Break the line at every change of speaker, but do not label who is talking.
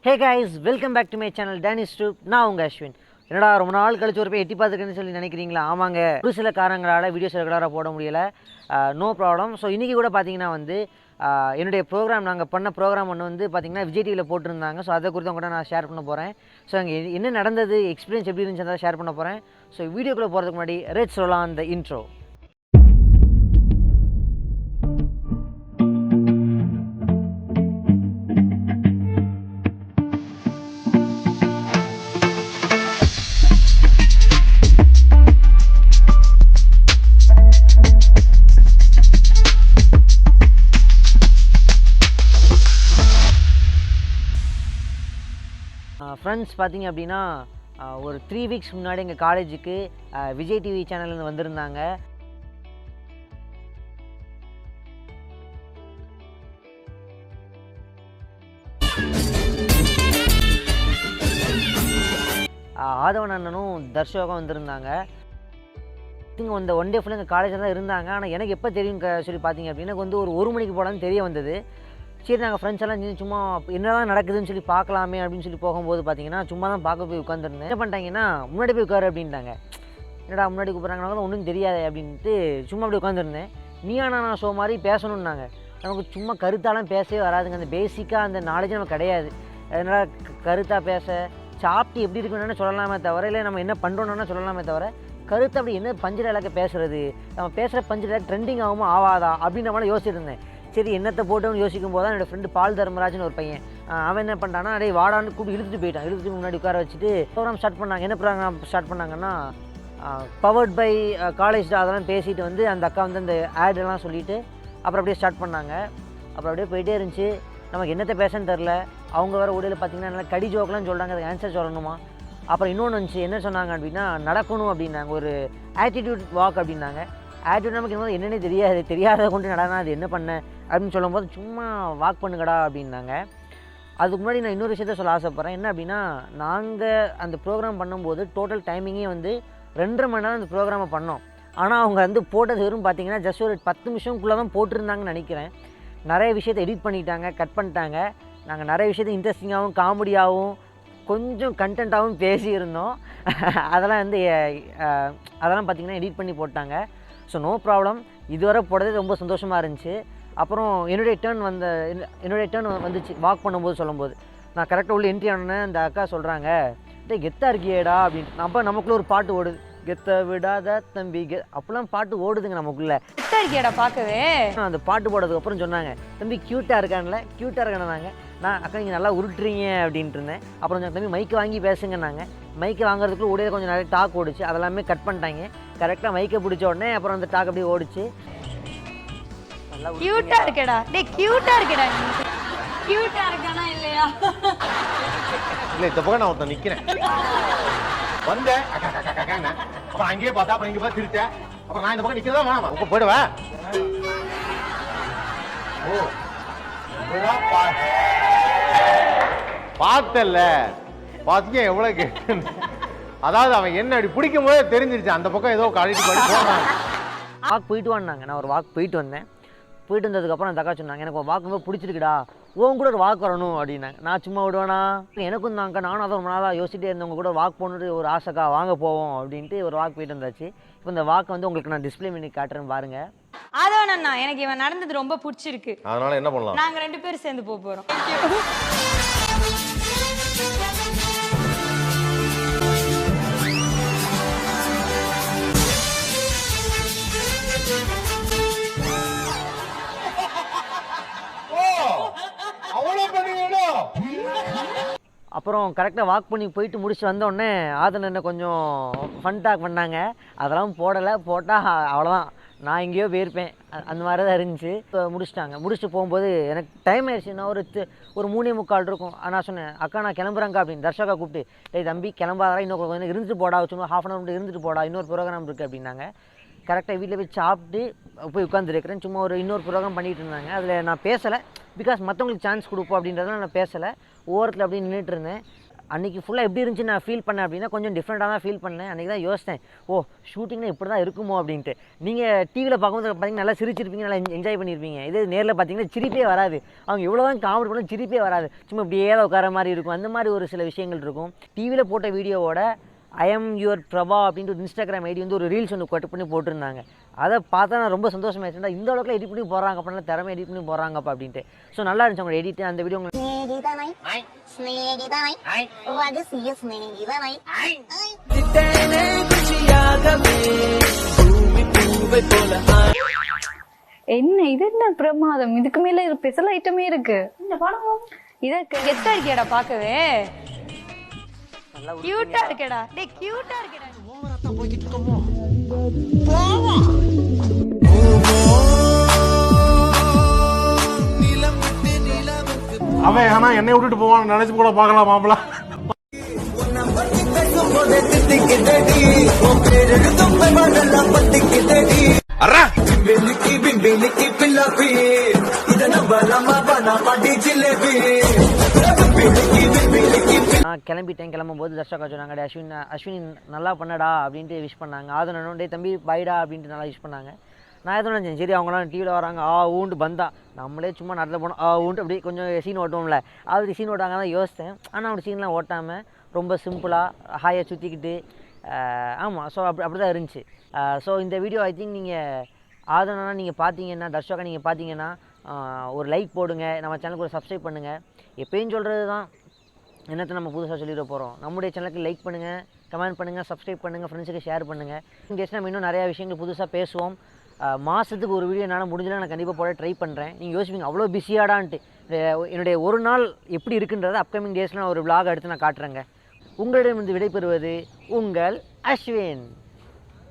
Hey guys, welcome back to my channel Dennis tube. நான் உங்கள் அஸ்வின். என்னடா ரொம்ப நாள் கழிச்சு ஒரு போய் எட்டி பார்த்துருக்கேன்னு சொல்லி நினைக்கிறீங்களா? ஆமாங்க, ஒரு சில காரணங்களால் வீடியோஸ் ரெகுலராக போட முடியலை. No problem. ஸோ இன்றைக்கி கூட பார்த்தீங்கன்னா வந்து என்னுடைய ப்ரோக்ராம், நாங்கள் பண்ண ப்ரோக்ராம் ஒன்று வந்து பார்த்தீங்கன்னா விஜய் டிவியில் போட்டிருந்தாங்க. ஸோ அதை குறித்து கூட நான் ஷேர் பண்ண போகிறேன். ஸோ அங்கே என்ன நடந்தது, எக்ஸ்பீரியன்ஸ் எப்படி இருந்துச்சு அதை ஷேர் பண்ண போகிறேன். ஸோ வீடியோக்குள்ளே போகிறதுக்கு முன்னாடி let's roll on the intro. Friends பார்த்தீங்க அப்படின்னா ஒரு 3 வீக்ஸ் முன்னாடி எங்கள் காலேஜுக்கு விஜய் டிவி சேனல்லேருந்து வந்திருந்தாங்க. ஆதவன் அண்ணனும் தர்ஷோகம் வந்திருந்தாங்க. இங்கே இந்த ஒன் டே ஃபுல்லாக எங்கள் காலேஜில் தான் இருந்தாங்க. ஆனால் எனக்கு எப்போ தெரியும் சொல்லி பார்த்தீங்க அப்படின்னா எனக்கு வந்து ஒரு மணிக்கு போலான்னு தெரிய வந்தது. சரி, நாங்கள் ஃப்ரெண்ட்ஸ் எல்லாம் சும்மா என்ன தான் நடக்குதுன்னு சொல்லி பார்க்கலாமே அப்படின்னு சொல்லி போகும்போது பார்த்தீங்கன்னா சும்மா தான் பார்க்க போய் உட்காந்துருந்தேன். என்ன பண்ணிட்டாங்கன்னா முன்னாடி போய் உட்காரு அப்படின்ட்டாங்க. என்னடா முன்னாடி கூப்பிட்றாங்கன்னா ஒன்றும் தெரியாது அப்படின்ட்டு சும்மா அப்படி உட்காந்துருந்தேன். நீயானா நான் ஷோ மாதிரி பேசணுன்னாங்க. நமக்கு சும்மா கருத்தாலாம் பேசவே வராதுங்க. அந்த பேசிக்காக அந்த நாலேஜ் நமக்கு கிடையாது. அதனால் கருத்தாக பேச சாப்பிட்டு எப்படி இருக்குன்னு சொல்லலாமே தவிர, இல்லை நம்ம என்ன பண்ணுறோன்னா சொல்லலாமே தவிர, கருத்து அப்படி என்ன பஞ்சு டைலாக பேசுகிறது, நம்ம பேசுகிற பஞ்சு டைலாக் ட்ரெண்டிங் ஆகுமா ஆகாதா அப்படின்ற மாதிரி யோசிச்சுட்டு இருந்தேன். சரி, என்னத்தை போட்டோன்னு யோசிக்கும் போது தான் என்னோடய ஃப்ரெண்டு பால் தர்மராஜ்னு ஒரு பையன், அவன் என்ன பண்ணிட்டான்னா அடே வாடான்னு கூப்பிட்டு இழுத்துட்டு போயிட்டான். இழுத்துட்டு முன்னாடி உட்கார வச்சுட்டு ப்ரோக்ராம் ஸ்டார்ட் பண்ணாங்க. என்ன ப்ரோக்ராம் ஸ்டார்ட் பண்ணாங்கன்னா பவர்ட் பை காலேஜ் அதெல்லாம் பேசிட்டு வந்து அந்த அக்கா வந்து அந்த ஆடெல்லாம் சொல்லிவிட்டு அப்புறம் அப்படியே ஸ்டார்ட் பண்ணாங்க. அப்புறம் அப்படியே போயிட்டே இருந்துச்சு. நமக்கு என்னத்தை பேசன்னு தெரில. அவங்க வேறு உடையில் பார்த்திங்கன்னா நல்லா கடி ஜோக்கெலாம் சொல்கிறாங்க, அதுக்கு ஆன்சர் சொல்லணுமா. அப்புறம் இன்னொன்று வந்துச்சு, என்ன சொன்னாங்க அப்படின்னா நடக்கணும் அப்படின்னாங்க, ஒரு ஆட்டிடியூட் வாக் அப்படின்னாங்க. ஆட்டிடியூட் நமக்கு என்னமோ என்னென்னே தெரியாத கொண்டு நடனா அது என்ன பண்ண அப்படின்னு சொல்லும்போது சும்மா வாக் பண்ணுங்கடா அப்படின்னாங்க. அதுக்கு முன்னாடி நான் இன்னொரு விஷயத்த சொல்ல ஆசைப்பட்றேன். என்ன அப்படின்னா, நாங்கள் அந்த ப்ரோக்ராம் பண்ணும்போது டோட்டல் டைமிங்கே வந்து 2.5 மணி நேரம் அந்த ப்ரோக்ராமை பண்ணோம். ஆனால் அவங்க வந்து போட்டது வெறும் பார்த்திங்கன்னா ஜஸ்ட் ஒரு 10 நிமிஷம்குள்ளே தான் போட்டிருந்தாங்கன்னு நினைக்கிறேன். நிறைய விஷயத்தை எடிட் பண்ணிட்டாங்க, கட் பண்ணிட்டாங்க. நாங்கள் நிறைய விஷயத்தை இன்ட்ரெஸ்டிங்காகவும் காமெடியாகவும் கொஞ்சம் கண்டென்ட்டாகவும் பேசியிருந்தோம். அதெல்லாம் வந்து அதெல்லாம் பார்த்திங்கன்னா எடிட் பண்ணி போட்டாங்க. So no problem. இதுவரை போடுறது ரொம்ப சந்தோஷமாக இருந்துச்சு. அப்புறம் என்னுடைய டேர்ன் வந்துச்சு வாக் பண்ணும்போது சொல்லும்போது. நான் கரெக்டாக உள்ள என்ட்ரி ஆனேன். அந்த அக்கா சொல்கிறாங்க, டே கெத்தாக இருக்கியேடா அப்படின்ட்டு. அப்போ நமக்குள்ளே ஒரு பாட்டு ஓடுது, கெத்த விடாத தம்பி அப்போலாம் பாட்டு ஓடுதுங்க நமக்குள்ளே.
கெத்தாக இருக்கியாடா பார்க்கவே.
அந்த பாட்டு போடுறதுக்கப்புறம் சொன்னாங்க, தம்பி க்யூட்டாக இருக்கானாங்க. நான் அக்கா நீங்கள் நல்லா உருட்டுறீங்க அப்படின்ட்டு இருந்தேன். அப்புறம் தம்பி மைக்கை வாங்கி பேசுங்கன்னாங்க. மைக்கை வாங்குறதுக்குள்ள உடைய கொஞ்சம் நிறைய டாக் ஓடிச்சு. அதெல்லாமே கட் பண்ணிட்டாங்க. கரெக்டாக மைக்கை பிடிச்ச உடனே அப்புறம் அந்த டாக் அப்படியே ஓடிச்சு.
கியூட்டா இருக்கடா. டேய் கியூட்டா இருக்கடா. கியூட்டா இருக்கானா இல்லையா?
இல்ல, இந்த பக்கம் நான் ஒருத்தன் நிக்கிறேன். வந்தேன் அப்புறம் அங்கேயே பார்த்தா அப்புறம் இங்கே பார்த்து திருட்டேன். அப்புறம் நான் இந்த பக்கம் நிக்கிறதா வேணாமா? உங்க போயிடுவேன். ஓ பார்த்தல பாத்தீங்க எவ்வளவு கேட்டு. அதாவது அவன் என்ன அப்படி பிடிக்கும் போதே தெரிஞ்சிருச்சு அந்த பக்கம் ஏதோ கழிட்டு போடுறாங்க.
வாக் போயிட்டு வான்னாங்க. நான் ஒரு வாக் போயிட்டு வந்தேன். போயிட்டு வந்ததுக்கப்புறம் அந்த அக்கா சொன்னாங்க, எனக்கு ஒரு வாக்கு ரொம்ப பிடிச்சிருக்குடா, உன் கூட ஒரு வாக் வரணும் அப்படின்னாங்க. நான் சும்மா விடுவேனா, எனக்கும் தாங்க நானும் அதை ரொம்ப நாளாக யோசிச்சுட்டே இருந்தவங்க கூட வாக் போகணுட்டு ஒரு ஆசைக்கா, வாங்க போவோம் அப்படின்ட்டு ஒரு வாக் போயிட்டு வந்தாச்சு. இப்போ இந்த வாக்கை வந்து உங்களுக்கு நான் டிஸ்பிளே பண்ணி காட்டுறேன்னு பாருங்க.
ஆதவன் அண்ணா, எனக்கு இவன் நடந்தது ரொம்ப பிடிச்சிருக்கு.
அதனால என்ன பண்ணலாம்,
நாங்க 2 பேரும் சேர்ந்து போறோம்.
அப்புறம் கரெக்டாக வாக் பண்ணி போயிட்டு முடிச்சுட்டு வந்தோடனே ஆதன் என்ன கொஞ்சம் ஃபன் டாக் பண்ணாங்க. அதெல்லாம் போட்டால் அவ்வளோதான், நான் எங்கேயோ போயிருப்பேன். அந்த மாதிரி தான் இருந்துச்சு. இப்போ முடிச்சுட்டு போகும்போது எனக்கு டைம் ஆயிடுச்சு. நான் ஒரு 3:45 இருக்கும். நான் சொன்னேன், அக்கா நான் கிளம்புறேங்க்கா அப்படின்னு. தர்ஷாக்கா கூப்பிட்டு, டேய் தம்பி கிளம்பாதான், இன்னும் கொஞ்சம் இருந்துட்டு போடா, சும்மா ½ மணி நேரம் இருந்துட்டு போடா, இன்னொரு ப்ரோக்ராம் இருக்குது அப்படின்னாங்க. கரெக்டாக வீட்டில் போய் சாப்பிட்டு போய் உட்காந்துருக்கிறேன். சும்மா இன்னொரு ப்ரோக்ராம் பண்ணிகிட்டு இருந்தாங்க. அதில் நான் பேசலை, பிகாஸ் மற்றவங்களுக்கு சான்ஸ் கொடுப்போம் அப்படின்றதுனால நான் பேசலை. ஓரத்தில் அப்படியே நின்றுட்டு இருந்தேன். அன்றைக்கி ஃபுல்லாக எப்படி இருந்துச்சு நான் ஃபீல் பண்ணேன் அப்படின்னா கொஞ்சம் டிஃப்ரெண்ட்டாக தான் ஃபீல் பண்ணேன். அன்றைக்கி தான் யோசித்தேன், ஓ ஷூட்டிங்னா இப்படி தான் இருக்குமோ அப்படின்ட்டு. நீங்கள் டிவியில் பார்க்கும்போது பார்த்தீங்கன்னா நல்லா சிரிச்சிருப்பீங்க, நல்லா என்ஜாய் பண்ணியிருப்பீங்க. இதே நேரில் பார்த்தீங்கன்னா சிரிப்பே வராது. அவங்க எவ்வளோ தான் காமெடி பண்ணாலும் சிரிப்பே வராது. சும்மா இப்படியே தான் உட்கார மாதிரி இருக்கும். அந்த மாதிரி ஒரு சில விஷயங்கள் இருக்கும். டிவியில் போட்ட வீடியோவோட ஐ எம் யுவர் பிரபா அப்படின்ட்டு ஒரு இன்ஸ்டாகிராம் ஐடி வந்து ஒரு ரீல்ஸ் ஒன்று கட் பண்ணி போட்டிருந்தாங்க. அதை பார்த்தா நான் ரொம்ப சந்தோஷமாயிருந்தேன். இந்த அளவுக்குலாம் எடிட் பண்ணி போடுறாங்க அப்படின்னா திறமை எடிட் பண்ணி போடுறாங்கப்பா அப்படின்ட்டு. ஸோ நல்லா இருந்துச்சு அவங்களோட எடிட். அந்த வீடியோ உங்களுக்கு
என்ன இது என்ன பிரமாதம், இதுக்கு மேல ஸ்பெஷல் ஐட்டமே இருக்கு. இத கெத்தா இருக்கேடா பார்க்கவே, கியூட்டா இருக்கேடா. டேய் கியூட்டா இருக்கேடா.
ஓவரா போயிட்டு இருக்கோமோ. அவன் ஆனா என்னை விட்டுட்டு போவான்னு நினைச்சு கூட பார்க்கலாம் மாப்பிள.
நான் கிளம்பிட்டேன். கிளம்பும்போது தர்ஷாக்கா சொன்னாங்க, அஸ்வினி நல்லா பண்ணடா அப்படின்ட்டு விஷ் பண்ணாங்க. ஆதனனும் டே தம்பி பாய்டா அப்படின்ட்டு நல்லா விஷ் பண்ணாங்க. நான் எதுவும் நினச்சேன், சரி அவங்களாம் டிவியில் வராங்க ஊண்டு பந்தா, நம்மளே சும்மா நடந்து போனோம் ஊண்டு அப்படி கொஞ்சம் சீன் ஓட்டுவோம்ல, அப்படி சீன் ஓட்டாங்க தான் யோசித்தேன். ஆனால் அப்படி சீன்லாம் ஓட்டாமல் ரொம்ப சிம்பிளாக ஹாயாக சுற்றிக்கிட்டு ஆமாம். ஸோ அப்படி தான் இருந்துச்சு. ஸோ இந்த வீடியோ ஐ திங்க் நீங்கள் ஆதனா நீங்கள் பார்த்தீங்கன்னா, தர்ஷாக்கா நீங்கள் பார்த்தீங்கன்னா ஒரு லைக் போடுங்க, நம்ம சேனலுக்கு ஒரு சப்ஸ்கிரைப் பண்ணுங்கள். எப்பயும் சொல்கிறது தான், என்னத்தை நம்ம புதுசாக சொல்லிட போகிறோம். நம்முடைய சேனலுக்கு லைக் பண்ணுங்கள், கமெண்ட் பண்ணுங்கள், சப்ஸ்கிரைப் பண்ணுங்கள், ஃப்ரெண்ட்ஸுக்கு ஷேர் பண்ணுங்கள். இங்கே நம்ம இன்னும் நிறையா விஷயங்கள் புதுசாக பேசுவோம். மாதத்துக்கு ஒரு வீடியோ என்னால் முடிஞ்சலாம் நான் கண்டிப்பாக போட ட்ரை பண்ணுறேன். நீங்கள் யோசிப்பீங்க அவ்வளோ பிஸியாடான்ட்டு. என்னுடைய ஒரு நாள் எப்படி இருக்குன்றதை அப்கமிங் டேஸில் நான் ஒரு விலாக் எடுத்து நான் காட்டுறேங்க. உங்களிடம் விடைபெறுவது உங்கள் அஸ்வின்.